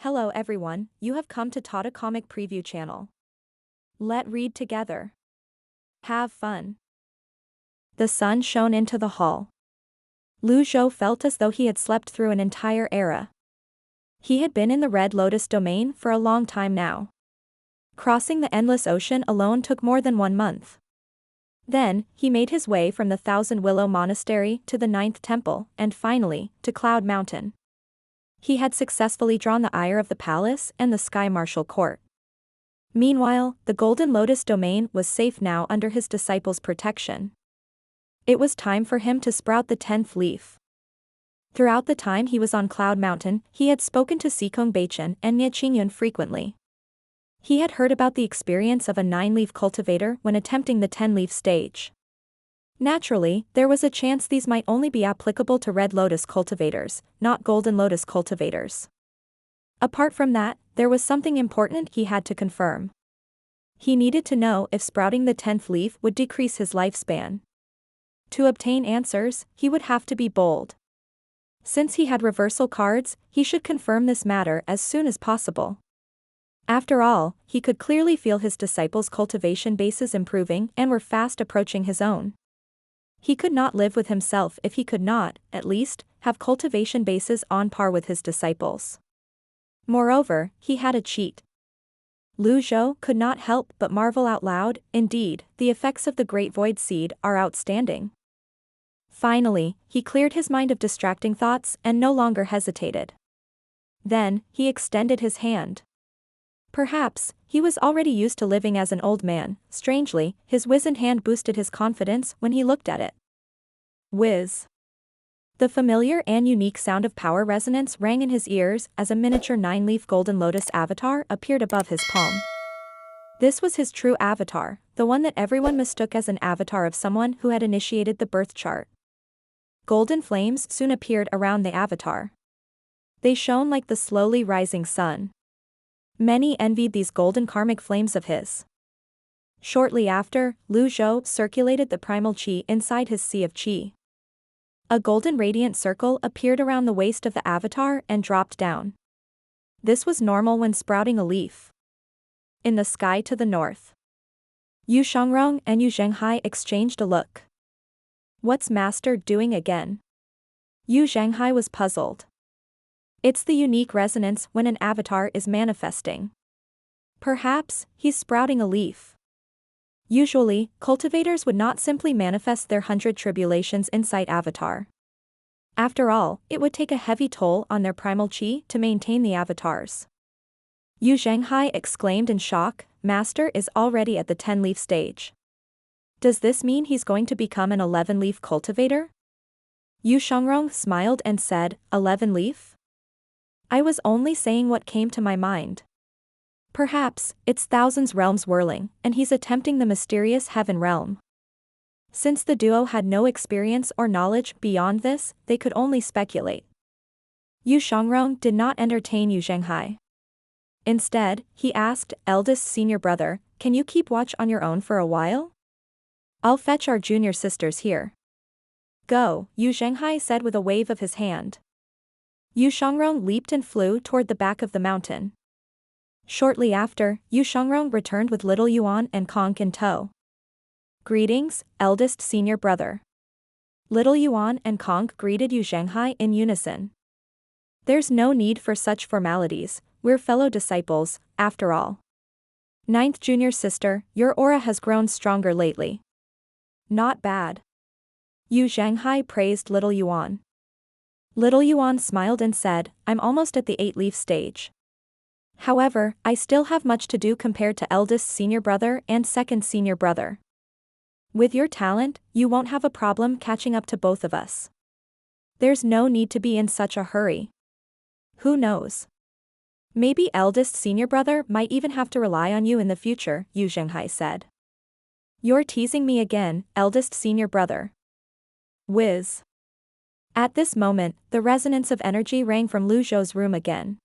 Hello everyone, you have come to Tata Comic Preview channel. Let read together. Have fun. The sun shone into the hall. Zhou felt as though he had slept through an entire era. He had been in the Red Lotus domain for a long time now. Crossing the endless ocean alone took more than 1 month. Then, he made his way from the Thousand Willow Monastery to the Ninth Temple, and finally, to Cloud Mountain. He had successfully drawn the ire of the palace and the Sky Marshal Court. Meanwhile, the Golden Lotus domain was safe now under his disciples' protection. It was time for him to sprout the 10th leaf. Throughout the time he was on Cloud Mountain, he had spoken to Sikong Baichen and Nie Qingyun frequently. He had heard about the experience of a 9-leaf cultivator when attempting the 10-leaf stage. Naturally, there was a chance these might only be applicable to Red Lotus cultivators, not Golden Lotus cultivators. Apart from that, there was something important he had to confirm. He needed to know if sprouting the 10th leaf would decrease his lifespan. To obtain answers, he would have to be bold. Since he had reversal cards, he should confirm this matter as soon as possible. After all, he could clearly feel his disciples' cultivation bases improving and were fast approaching his own. He could not live with himself if he could not, at least, have cultivation bases on par with his disciples. Moreover, he had a cheat. Zhou could not help but marvel out loud. Indeed, the effects of the Great Void Seed are outstanding. Finally, he cleared his mind of distracting thoughts and no longer hesitated. Then, he extended his hand. Perhaps, he was already used to living as an old man. Strangely, his wizened hand boosted his confidence when he looked at it. Whiz. The familiar and unique sound of power resonance rang in his ears as a miniature 9-leaf Golden Lotus avatar appeared above his palm. This was his true avatar, the one that everyone mistook as an avatar of someone who had initiated the birth chart. Golden flames soon appeared around the avatar. They shone like the slowly rising sun. Many envied these golden karmic flames of his. Shortly after, Zhou circulated the primal chi inside his sea of chi. A golden radiant circle appeared around the waist of the avatar and dropped down. This was normal when sprouting a leaf. In the sky to the north, Yu Shangrong and Yu Zhenghai exchanged a look. What's Master doing again? Yu Zhenghai was puzzled. It's the unique resonance when an avatar is manifesting. Perhaps, he's sprouting a leaf. Usually, cultivators would not simply manifest their 100 tribulations inside avatar. After all, it would take a heavy toll on their primal chi to maintain the avatars. Yu Zhenghai exclaimed in shock, Master is already at the 10-leaf stage. Does this mean he's going to become an 11-leaf cultivator? Yu Shangrong smiled and said, 11-leaf? I was only saying what came to my mind. Perhaps, it's thousands realms whirling, and he's attempting the mysterious heaven realm. Since the duo had no experience or knowledge beyond this, they could only speculate. Yu Shangrong did not entertain Yu Zhenghai. Instead, he asked, eldest senior brother, can you keep watch on your own for a while? I'll fetch our junior sisters here. Go, Yu Zhenghai said with a wave of his hand. Yu Shangrong leaped and flew toward the back of the mountain. Shortly after, Yu Shangrong returned with little Yuan and Kong in tow. Greetings, eldest senior brother. Little Yuan and Kong greeted Yu Zhenghai in unison. There's no need for such formalities, we're fellow disciples, after all. Ninth junior sister, your aura has grown stronger lately. Not bad. Yu Zhenghai praised little Yuan. Little Yuan smiled and said, I'm almost at the 8-leaf stage. However, I still have much to do compared to eldest senior brother and second senior brother. With your talent, you won't have a problem catching up to both of us. There's no need to be in such a hurry. Who knows? Maybe eldest senior brother might even have to rely on you in the future, Yu Zhenghai said. You're teasing me again, eldest senior brother. Whiz. At this moment, the resonance of energy rang from Zhou's room again.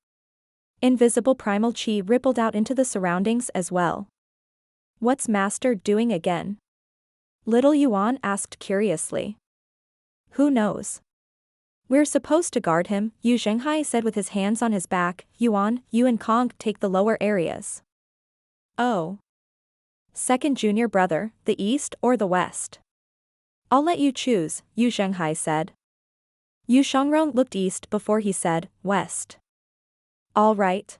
Invisible primal chi rippled out into the surroundings as well. What's Master doing again? Little Yuan asked curiously. Who knows? We're supposed to guard him, Zhenghai said with his hands on his back. Yuan, you and Kong take the lower areas. Oh. Second junior brother, the east or the west? I'll let you choose, Zhenghai said. Yu Shangrong looked east before he said, west. All right.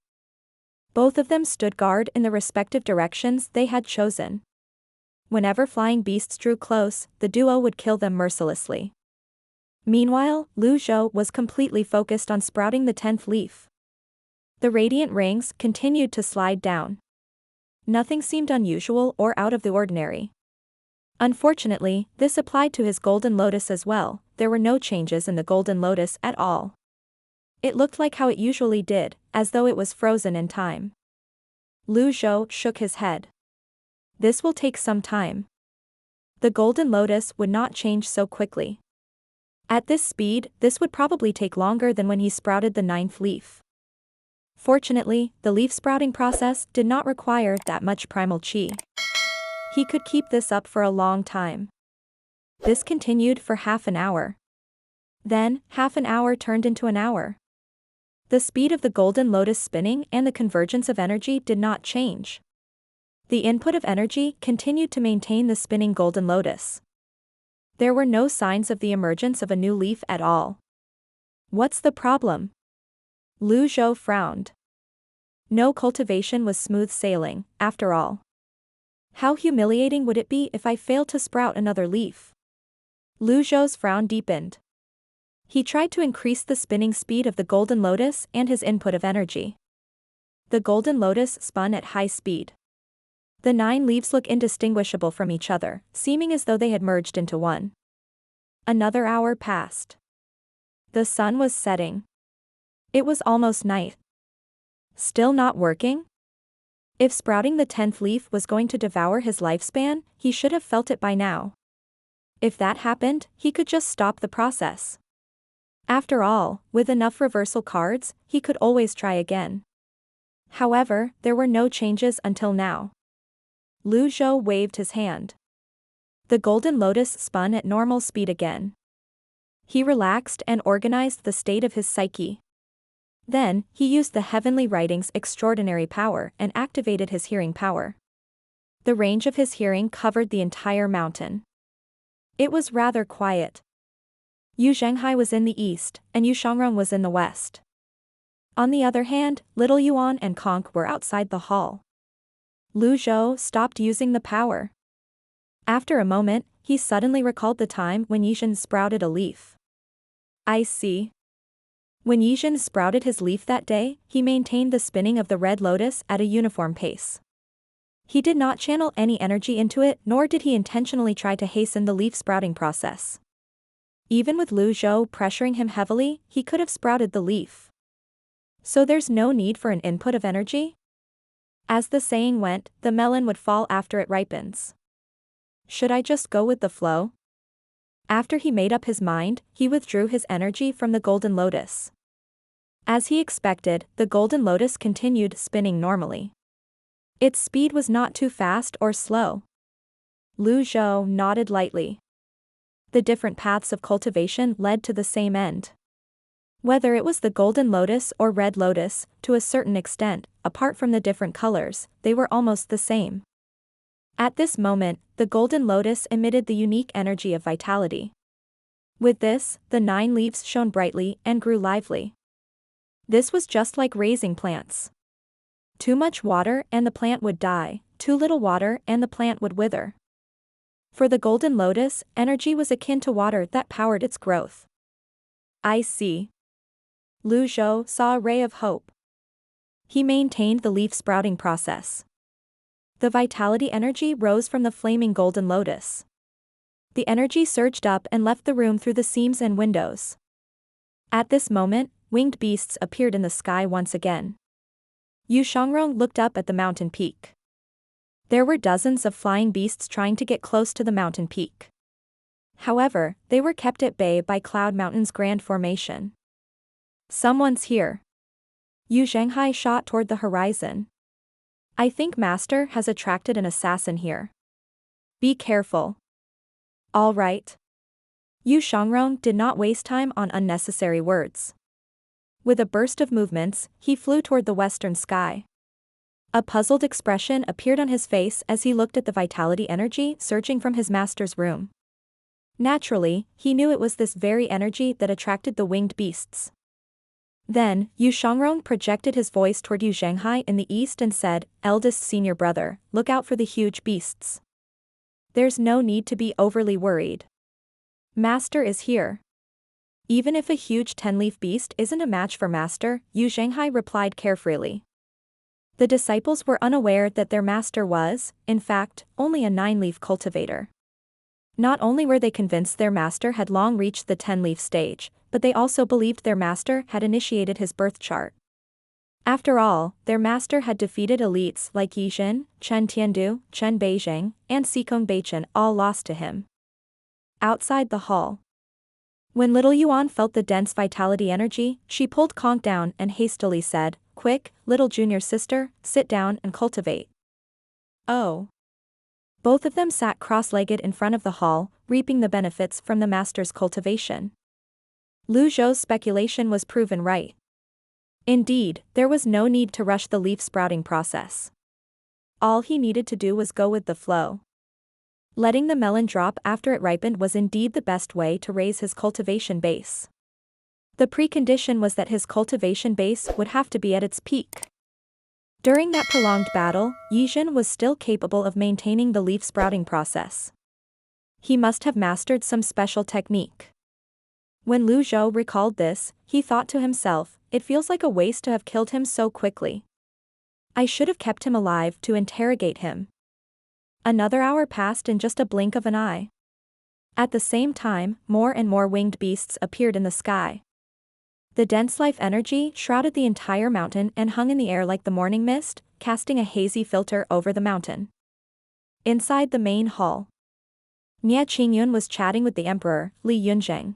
Both of them stood guard in the respective directions they had chosen. Whenever flying beasts drew close, the duo would kill them mercilessly. Meanwhile, Zhou was completely focused on sprouting the 10th leaf. The radiant rings continued to slide down. Nothing seemed unusual or out of the ordinary. Unfortunately, this applied to his golden lotus as well. There were no changes in the golden lotus at all. It looked like how it usually did, as though it was frozen in time. Zhou shook his head. This will take some time. The golden lotus would not change so quickly. At this speed, this would probably take longer than when he sprouted the 9th leaf. Fortunately, the leaf sprouting process did not require that much primal chi. He could keep this up for a long time. This continued for half an hour. Then, half an hour turned into an hour. The speed of the golden lotus spinning and the convergence of energy did not change. The input of energy continued to maintain the spinning golden lotus. There were no signs of the emergence of a new leaf at all. What's the problem? Zhou frowned. No cultivation was smooth sailing, after all. How humiliating would it be if I failed to sprout another leaf? Zhou's frown deepened. He tried to increase the spinning speed of the golden lotus and his input of energy. The golden lotus spun at high speed. The 9 leaves look indistinguishable from each other, seeming as though they had merged into one. Another hour passed. The sun was setting. It was almost night. Still not working? If sprouting the 10th leaf was going to devour his lifespan, he should have felt it by now. If that happened, he could just stop the process. After all, with enough reversal cards, he could always try again. However, there were no changes until now. Zhou waved his hand. The golden lotus spun at normal speed again. He relaxed and organized the state of his psyche. Then, he used the heavenly writing's extraordinary power and activated his hearing power. The range of his hearing covered the entire mountain. It was rather quiet. Zhenghai was in the east, and Yu Shangrong was in the west. On the other hand, little Yuan and Conk were outside the hall. Zhou stopped using the power. After a moment, he suddenly recalled the time when Yizhen sprouted a leaf. I see. When Yizhen sprouted his leaf that day, he maintained the spinning of the red lotus at a uniform pace. He did not channel any energy into it, nor did he intentionally try to hasten the leaf sprouting process. Even with Zhou pressuring him heavily, he could have sprouted the leaf. So there's no need for an input of energy? As the saying went, the melon would fall after it ripens. Should I just go with the flow? After he made up his mind, he withdrew his energy from the golden lotus. As he expected, the golden lotus continued spinning normally. Its speed was not too fast or slow. Zhou nodded lightly. The different paths of cultivation led to the same end. Whether it was the golden lotus or red lotus, to a certain extent, apart from the different colors, they were almost the same. At this moment, the golden lotus emitted the unique energy of vitality. With this, the 9 leaves shone brightly and grew lively. This was just like raising plants. Too much water and the plant would die, too little water and the plant would wither. For the golden lotus, energy was akin to water that powered its growth. I see. Zhou saw a ray of hope. He maintained the leaf sprouting process. The vitality energy rose from the flaming golden lotus. The energy surged up and left the room through the seams and windows. At this moment, winged beasts appeared in the sky once again. Yu Shangrong looked up at the mountain peak. There were dozens of flying beasts trying to get close to the mountain peak. However, they were kept at bay by Cloud Mountain's grand formation. Someone's here. Zhenghai shot toward the horizon. I think Master has attracted an assassin here. Be careful. All right. Yu Shangrong did not waste time on unnecessary words. With a burst of movements, he flew toward the western sky. A puzzled expression appeared on his face as he looked at the vitality energy surging from his master's room. Naturally, he knew it was this very energy that attracted the winged beasts. Then, Yu Shangrong projected his voice toward Yu Zhenghai in the east and said, "Eldest senior brother, look out for the huge beasts. There's no need to be overly worried. Master is here." "Even if a huge 10-leaf beast isn't a match for Master," Yu Zhenghai replied carefree. The disciples were unaware that their master was, in fact, only a 9-leaf cultivator. Not only were they convinced their master had long reached the 10-leaf stage, but they also believed their master had initiated his birth chart. After all, their master had defeated elites like Yixin, Chen Tiandu, Chen Beijing, and Xikong Beichen, all lost to him. Outside the hall. When little Yuan felt the dense vitality energy, she pulled Kong down and hastily said, "Quick, little junior sister, sit down and cultivate." "Oh." Both of them sat cross-legged in front of the hall, reaping the benefits from the master's cultivation. Lu Zhou's speculation was proven right. Indeed, there was no need to rush the leaf sprouting process. All he needed to do was go with the flow. Letting the melon drop after it ripened was indeed the best way to raise his cultivation base. The precondition was that his cultivation base would have to be at its peak. During that prolonged battle, Yixin was still capable of maintaining the leaf sprouting process. He must have mastered some special technique. When Lu Zhou recalled this, he thought to himself, "It feels like a waste to have killed him so quickly. I should have kept him alive to interrogate him." Another hour passed in just a blink of an eye. At the same time, more and more winged beasts appeared in the sky. The dense life energy shrouded the entire mountain and hung in the air like the morning mist, casting a hazy filter over the mountain. Inside the main hall, Nie Qingyun was chatting with the emperor, Li Yunzheng.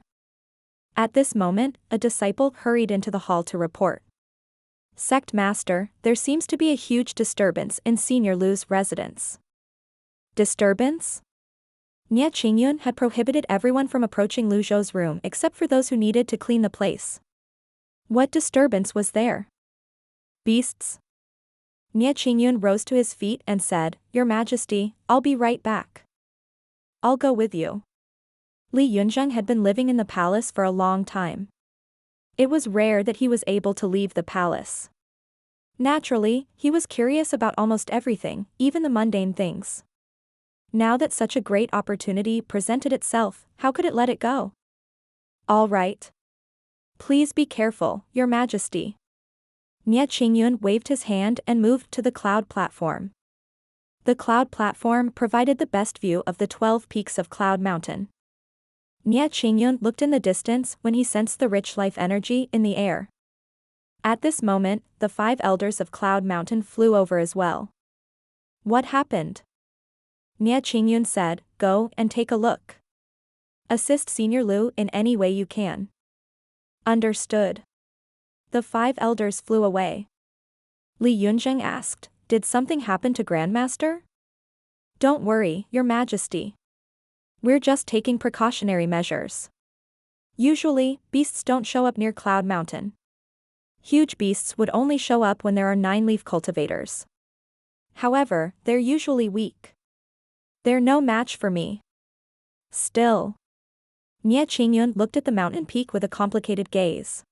At this moment, a disciple hurried into the hall to report. "Sect Master, there seems to be a huge disturbance in Senior Lu's residence." Disturbance? Nie Qingyun had prohibited everyone from approaching Lu Zhou's room except for those who needed to clean the place. What disturbance was there? Beasts? Nie Qingyun rose to his feet and said, "Your Majesty, I'll be right back." "I'll go with you." Li Yunzheng had been living in the palace for a long time. It was rare that he was able to leave the palace. Naturally, he was curious about almost everything, even the mundane things. Now that such a great opportunity presented itself, how could it let it go? "All right. Please be careful, Your Majesty." Nie Qingyun waved his hand and moved to the cloud platform. The cloud platform provided the best view of the 12 peaks of Cloud Mountain. Nie Qingyun looked in the distance when he sensed the rich life energy in the air. At this moment, the 5 elders of Cloud Mountain flew over as well. "What happened?" Nie Qingyun said, "Go and take a look. Assist Senior Lu in any way you can." Understood. The 5 elders flew away. Li Yunzheng asked, "Did something happen to Grandmaster?" "Don't worry, Your Majesty. We're just taking precautionary measures. Usually, beasts don't show up near Cloud Mountain. Huge beasts would only show up when there are 9-leaf cultivators. However, they're usually weak. They're no match for me." Still. Nie Qingyun looked at the mountain peak with a complicated gaze.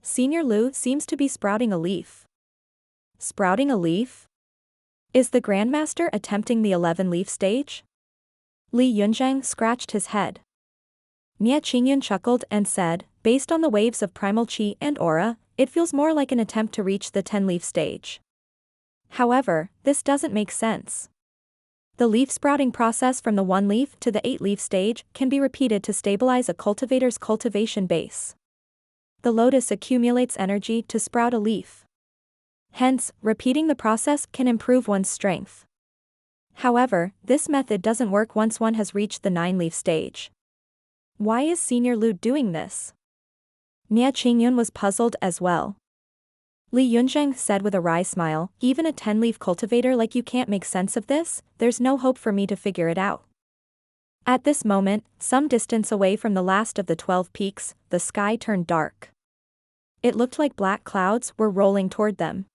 Senior Lu seems to be sprouting a leaf. Sprouting a leaf? Is the Grandmaster attempting the 11-leaf stage? Li Yunzheng scratched his head. Nie Qingyun chuckled and said, "Based on the waves of primal chi and aura, it feels more like an attempt to reach the 10-leaf stage. However, this doesn't make sense. The leaf sprouting process from the 1-leaf to the 8-leaf stage can be repeated to stabilize a cultivator's cultivation base. The lotus accumulates energy to sprout a leaf. Hence, repeating the process can improve one's strength. However, this method doesn't work once one has reached the 9-leaf stage. Why is Senior Lu doing this?" Nie Qingyun was puzzled as well. Li Yunzheng said with a wry smile, "Even a 10-leaf cultivator like you can't make sense of this, there's no hope for me to figure it out." At this moment, some distance away from the last of the 12 peaks, the sky turned dark. It looked like black clouds were rolling toward them.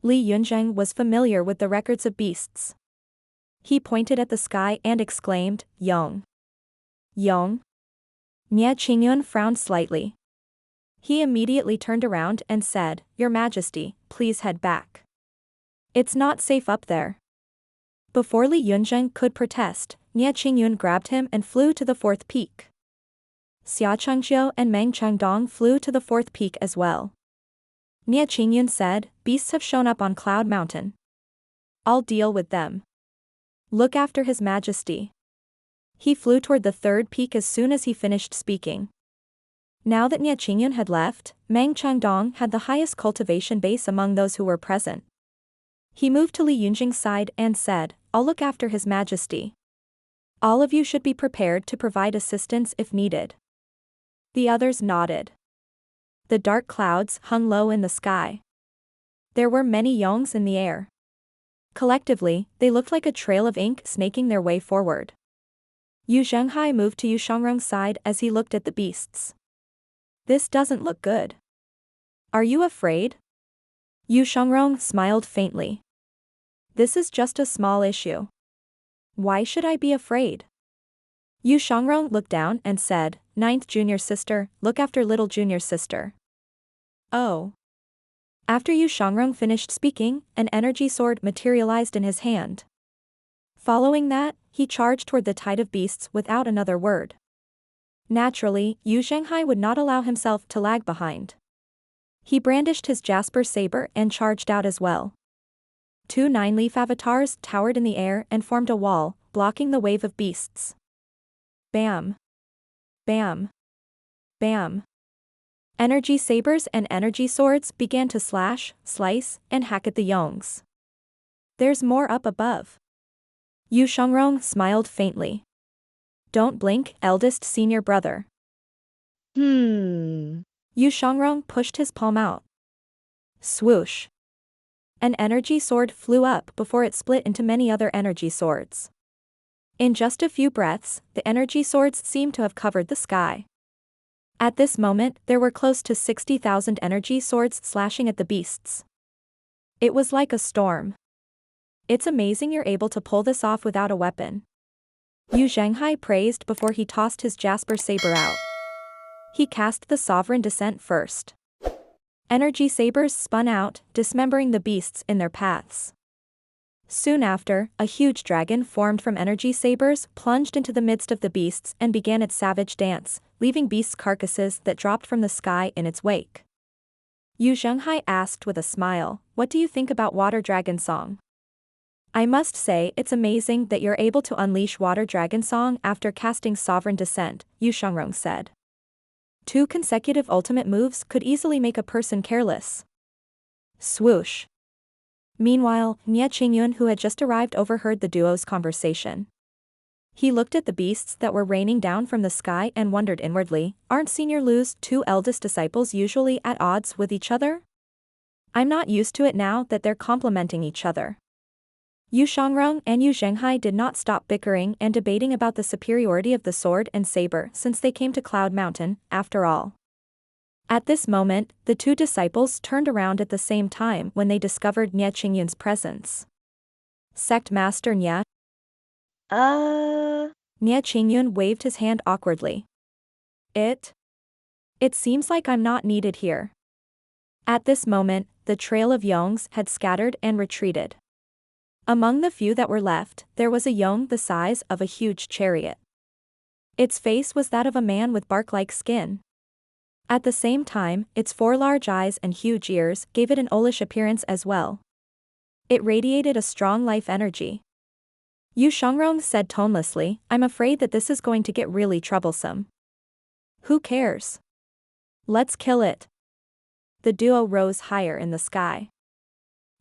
Li Yunzheng was familiar with the records of beasts. He pointed at the sky and exclaimed, "Yong! Yong!" Nie Qingyun frowned slightly. He immediately turned around and said, "Your Majesty, please head back. It's not safe up there." Before Li Yunzheng could protest, Nie Qingyun grabbed him and flew to the 4th peak. Xia Chengxiu and Meng Chengdong flew to the 4th peak as well. Nie Qingyun said, "Beasts have shown up on Cloud Mountain. I'll deal with them. Look after His Majesty." He flew toward the 3rd peak as soon as he finished speaking. Now that Nie Qingyun had left, Meng Chengdong had the highest cultivation base among those who were present. He moved to Li Yunzheng's side and said, "I'll look after His Majesty. All of you should be prepared to provide assistance if needed." The others nodded. The dark clouds hung low in the sky. There were many yongs in the air. Collectively, they looked like a trail of ink snaking their way forward. Zhenghai moved to Yu Shangrong's side as he looked at the beasts. "This doesn't look good. Are you afraid?" Yu Shangrong smiled faintly. "This is just a small issue. Why should I be afraid?" Yu Shangrong looked down and said, "Ninth junior sister, look after little junior sister." Oh. After Yu Shangrong finished speaking, an energy sword materialized in his hand. Following that, he charged toward the tide of beasts without another word. Naturally, Yu Zhenghai would not allow himself to lag behind. He brandished his jasper saber and charged out as well. 2 nine-leaf avatars towered in the air and formed a wall, blocking the wave of beasts. Bam! Bam! Bam! Energy sabers and energy swords began to slash, slice, and hack at the yongs. "There's more up above." Yu Shangrong smiled faintly. "Don't blink, eldest senior brother." Yu Shangrong pushed his palm out. Swoosh! An energy sword flew up before it split into many other energy swords. In just a few breaths, the energy swords seemed to have covered the sky. At this moment, there were close to 60,000 energy swords slashing at the beasts. It was like a storm. "It's amazing you're able to pull this off without a weapon." Yu Zhenghai praised before he tossed his jasper saber out. He cast the sovereign descent first. Energy sabers spun out, dismembering the beasts in their paths. Soon after, a huge dragon formed from energy sabers plunged into the midst of the beasts and began its savage dance, leaving beasts' carcasses that dropped from the sky in its wake. Yu Zhenghai asked with a smile, "What do you think about Water Dragon Song?" "I must say it's amazing that you're able to unleash Water Dragon Song after casting Sovereign Descent," Yu Shangrong said. 2 consecutive ultimate moves could easily make a person careless. Swoosh! Meanwhile, Nie Qingyun, who had just arrived, overheard the duo's conversation. He looked at the beasts that were raining down from the sky and wondered inwardly, aren't Senior Lu's 2 eldest disciples usually at odds with each other? I'm not used to it now that they're complementing each other. Yu Shangrong and Yu Zhenghai did not stop bickering and debating about the superiority of the sword and saber since they came to Cloud Mountain, after all. At this moment, the 2 disciples turned around at the same time when they discovered Nie Qingyun's presence. "Sect Master Nie?" Nie Qingyun waved his hand awkwardly. It seems like I'm not needed here." At this moment, the trail of yongs had scattered and retreated. Among the few that were left, there was a yong the size of a huge chariot. Its face was that of a man with bark-like skin. At the same time, its 4 large eyes and huge ears gave it an owlish appearance as well. It radiated a strong life energy. Yu Shangrong said tonelessly, "I'm afraid that this is going to get really troublesome." "Who cares? Let's kill it." The duo rose higher in the sky.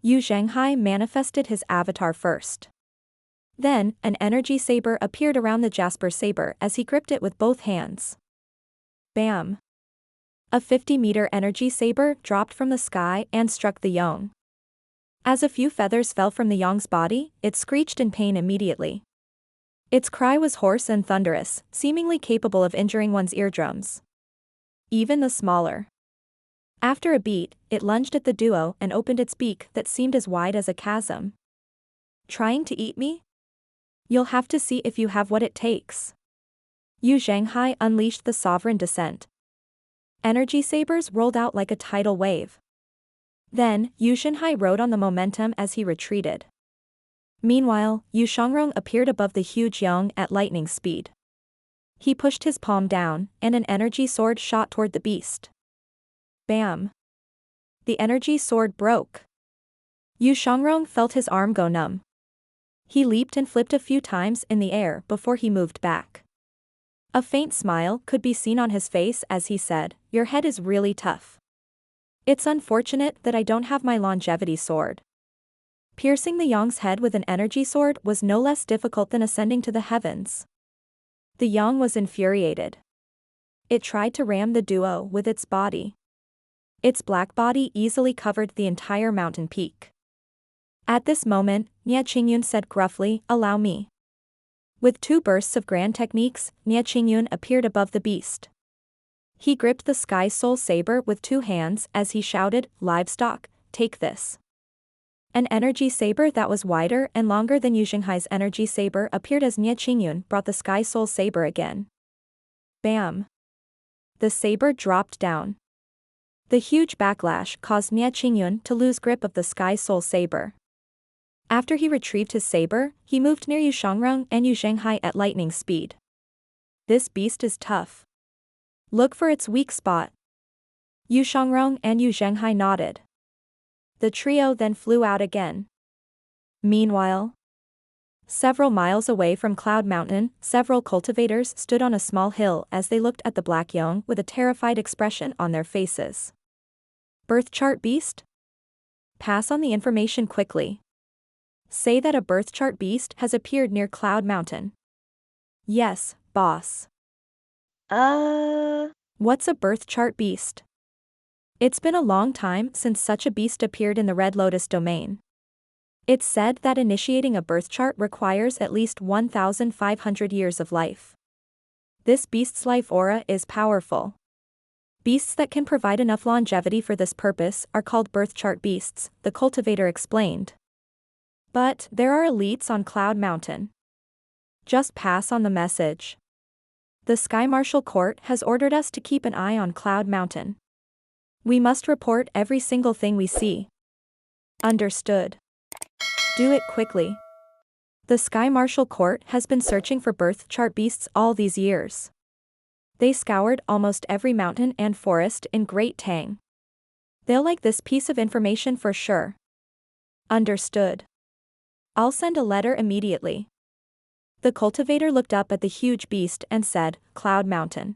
Yu Zhenghai manifested his avatar first. Then, an energy saber appeared around the jasper saber as he gripped it with both hands. Bam! A 50-meter energy saber dropped from the sky and struck the yong. As a few feathers fell from the yong's body, it screeched in pain immediately. Its cry was hoarse and thunderous, seemingly capable of injuring one's eardrums. Even the smaller. After a beat, it lunged at the duo and opened its beak that seemed as wide as a chasm. Trying to eat me? You'll have to see if you have what it takes. Zhenghai unleashed the sovereign descent. Energy sabers rolled out like a tidal wave. Then, Zhenghai rode on the momentum as he retreated. Meanwhile, Yuan'er appeared above the huge Yang at lightning speed. He pushed his palm down, and an energy sword shot toward the beast. Bam! The energy sword broke. Yuan'er felt his arm go numb. He leaped and flipped a few times in the air before he moved back. A faint smile could be seen on his face as he said, "Your head is really tough. It's unfortunate that I don't have my longevity sword." Piercing the Yang's head with an energy sword was no less difficult than ascending to the heavens. The Yang was infuriated. It tried to ram the duo with its body. Its black body easily covered the entire mountain peak. At this moment, Qingyun said gruffly, "Allow me." With two bursts of grand techniques, Qingyun appeared above the beast. He gripped the Sky Soul Saber with two hands as he shouted, "Livestock, take this." An energy saber that was wider and longer than Zhenghai's energy saber appeared as Qingyun brought the Sky Soul Saber again. Bam! The saber dropped down. The huge backlash caused Qingyun to lose grip of the Sky Soul Saber. After he retrieved his saber, he moved near Yuan'er and Zhenghai at lightning speed. This beast is tough. Look for its weak spot. Yuan'er and Zhenghai nodded. The trio then flew out again. Meanwhile, several miles away from Cloud Mountain, several cultivators stood on a small hill as they looked at the black Yang with a terrified expression on their faces. Birth chart beast? Pass on the information quickly. Say that a birth chart beast has appeared near Cloud Mountain. Yes, boss. What's a birth chart beast? It's been a long time since such a beast appeared in the Red Lotus domain. It's said that initiating a birth chart requires at least 1,500 years of life. This beast's life aura is powerful. Beasts that can provide enough longevity for this purpose are called birth chart beasts, the cultivator explained. But there are elites on Cloud Mountain. Just pass on the message. The Sky Marshal Court has ordered us to keep an eye on Cloud Mountain. We must report every single thing we see. Understood. Do it quickly. The Sky Marshal Court has been searching for birth chart beasts all these years. They scoured almost every mountain and forest in Great Tang. They'll like this piece of information for sure. Understood. I'll send a letter immediately. The cultivator looked up at the huge beast and said, "Cloud Mountain.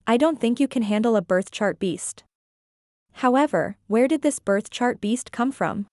I don't think you can handle a birth chart beast. However, where did this birth chart beast come from?"